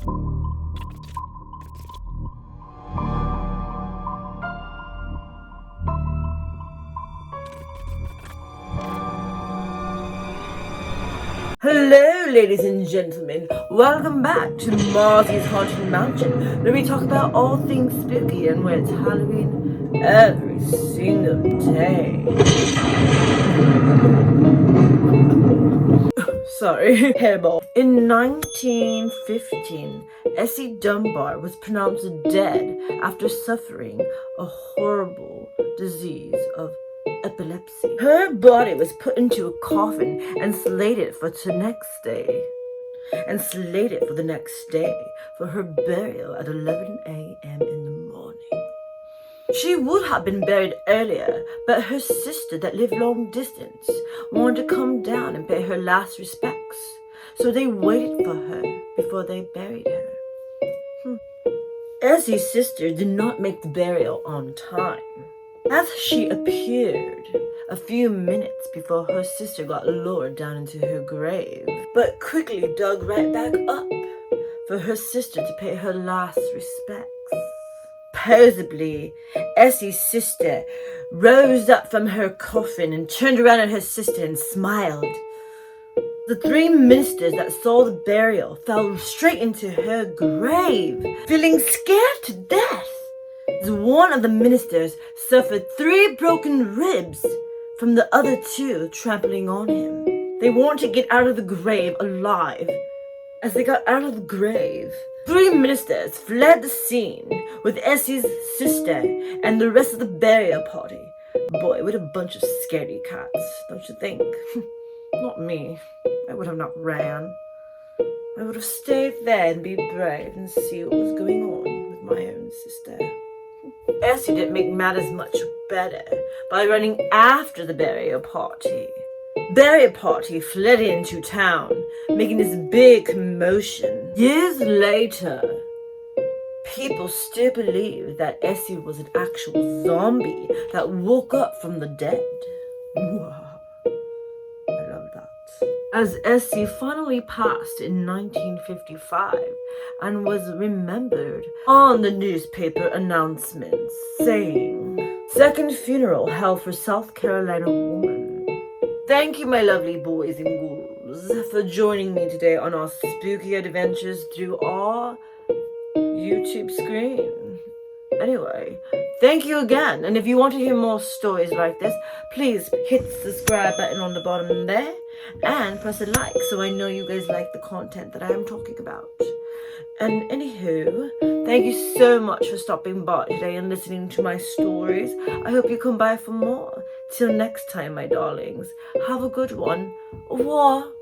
Hello, ladies and gentlemen. Welcome back to Marzy's Haunted Mansion, where we talk about all things spooky and where it's Halloween every single day. Sorry, hairball. In 1915, Essie Dunbar was pronounced dead after suffering a horrible disease of epilepsy. Her body was put into a coffin and slated for the next day for her burial at 11 a.m. in the morning. She would have been buried earlier, but her sister that lived long distance wanted to come down and pay her last respects, so they waited for her before they buried her. Essie's sister did not make the burial on time, as she appeared a few minutes before her sister got lowered down into her grave, but quickly dug right back up for her sister to pay her last respects. Supposedly, Essie's sister rose up from her coffin and turned around at her sister and smiled. The three ministers that saw the burial fell straight into her grave, feeling scared to death. One of the ministers suffered 3 broken ribs from the other 2 trampling on him. They wanted to get out of the grave alive. As they got out of the grave, 3 ministers fled the scene with Essie's sister and the rest of the burial party. Boy, what a bunch of scaredy cats, don't you think? Not me. I would have not ran. I would have stayed there and be brave and see what was going on with my own sister. Essie didn't make matters much better by running after the burial party. Burial party fled into town, making this big commotion. Years later, people still believe that Essie was an actual zombie that woke up from the dead. Wow. I love that. As Essie finally passed in 1955 and was remembered on the newspaper announcements saying, "Second funeral held for South Carolina woman." Thank you, my lovely boys and ghouls, for joining me today on our spooky adventures through our YouTube screen. Anyway, thank you again, and if you want to hear more stories like this, please hit the subscribe button on the bottom there and press a like so I know you guys like the content that I am talking about. And anywho, thank you so much for stopping by today and listening to my stories. I hope you come by for more. Till next time, my darlings, have a good one. Au revoir.